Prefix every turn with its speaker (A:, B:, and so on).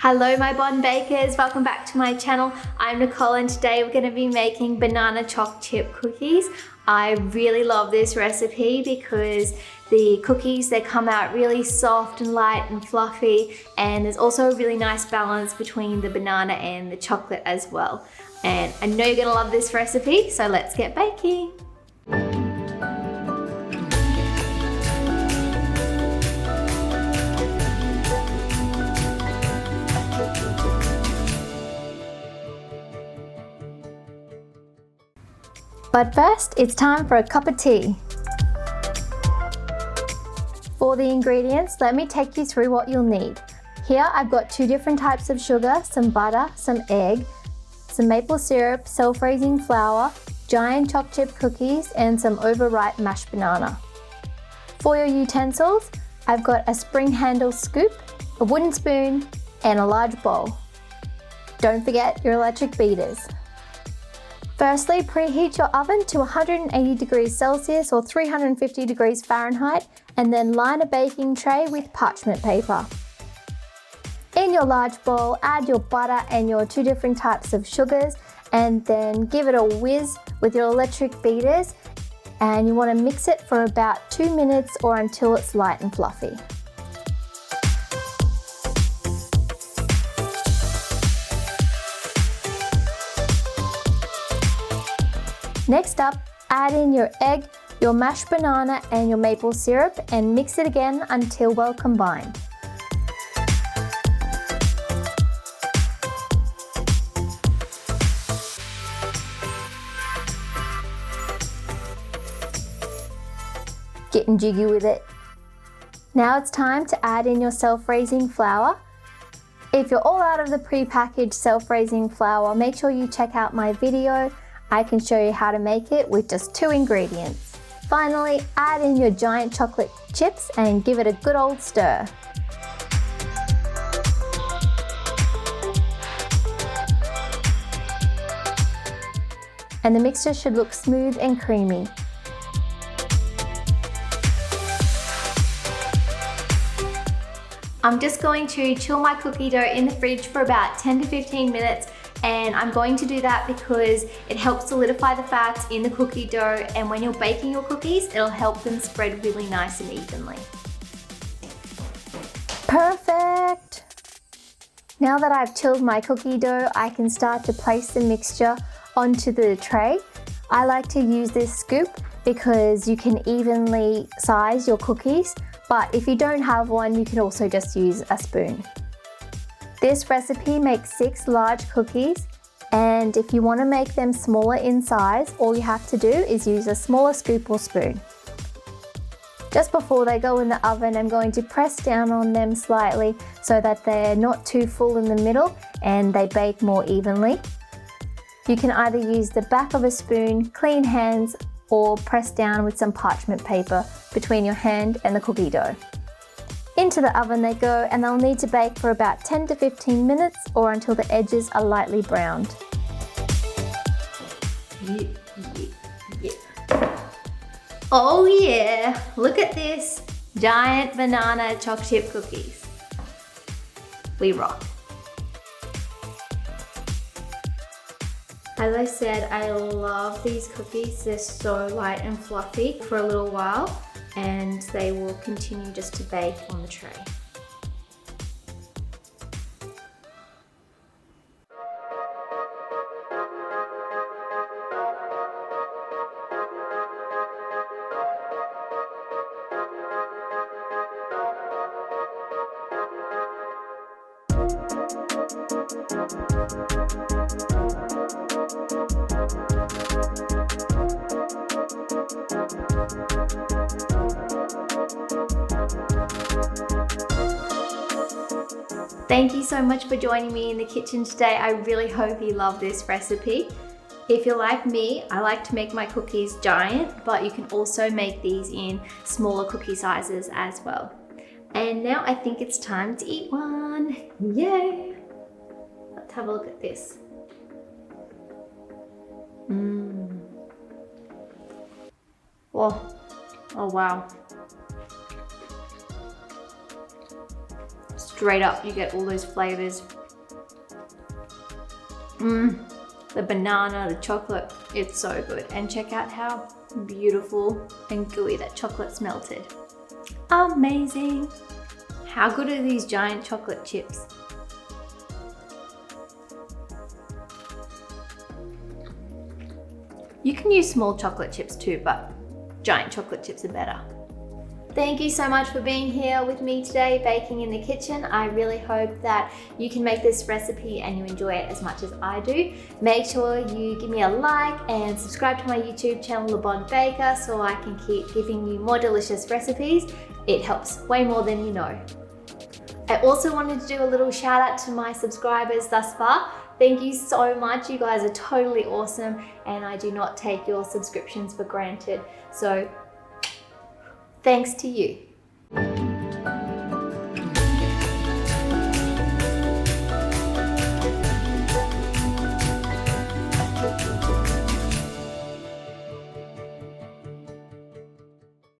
A: Hello my Bon Bakers, welcome back to my channel. I'm Nicole and today we're going to be making banana choc chip cookies. I really love this recipe because the cookies, they come out really soft and light and fluffy, and there's also a really nice balance between the banana and the chocolate as well. And I know you're going to love this recipe, so let's get baking. But first, it's time for a cup of tea. For the ingredients, let me take you through what you'll need. Here I've got 2 different types of sugar, some butter, some egg, some maple syrup, self-raising flour, giant choc chip cookies, and some overripe mashed banana. For your utensils, I've got a spring handle scoop, a wooden spoon, and a large bowl. Don't forget your electric beaters. Firstly, preheat your oven to 180 degrees Celsius or 350 degrees Fahrenheit, and then line a baking tray with parchment paper. In your large bowl, add your butter and your 2 different types of sugars, and then give it a whiz with your electric beaters, and you want to mix it for about 2 minutes or until it's light and fluffy. Next up, add in your egg, your mashed banana and your maple syrup and mix it again until well combined. Getting jiggy with it. Now it's time to add in your self-raising flour. If you're all out of the pre-packaged self-raising flour, make sure you check out my video. I can show you how to make it with just 2 ingredients. Finally, add in your giant chocolate chips and give it a good old stir. And the mixture should look smooth and creamy. I'm just going to chill my cookie dough in the fridge for about 10 to 15 minutes. And I'm going to do that because it helps solidify the fats in the cookie dough, and when you're baking your cookies, it'll help them spread really nice and evenly. Perfect! Now that I've chilled my cookie dough, I can start to place the mixture onto the tray. I like to use this scoop because you can evenly size your cookies, but if you don't have one, you can also just use a spoon. This recipe makes 6 large cookies, and if you want to make them smaller in size, all you have to do is use a smaller scoop or spoon. Just before they go in the oven, I'm going to press down on them slightly so that they're not too full in the middle and they bake more evenly. You can either use the back of a spoon, clean hands, or press down with some parchment paper between your hand and the cookie dough. Into the oven they go, and they'll need to bake for about 10 to 15 minutes or until the edges are lightly browned. Oh yeah, look at this, giant banana choc chip cookies. We rock. As I said, I love these cookies. They're so light and fluffy for a little while, and they will continue just to bake on the tray. Thank you so much for joining me in the kitchen today. I really hope you love this recipe. If you're like me, I like to make my cookies giant, but you can also make these in smaller cookie sizes as well. And now I think it's time to eat one. Yay! Let's have a look at this. Oh wow. straight up you get all those flavors. The banana, the chocolate, it's so good. And check out how beautiful and gooey that chocolate's melted. Amazing. How good are these giant chocolate chips? You can use small chocolate chips too, but giant chocolate chips are better. Thank you so much for being here with me today, baking in the kitchen. I really hope that you can make this recipe and you enjoy it as much as I do. Make sure you give me a like and subscribe to my YouTube channel, Le Bon Baker, so I can keep giving you more delicious recipes. It helps way more than you know. I also wanted to do a little shout out to my subscribers thus far. Thank you so much. You guys are totally awesome, and I do not take your subscriptions for granted. So thanks to you.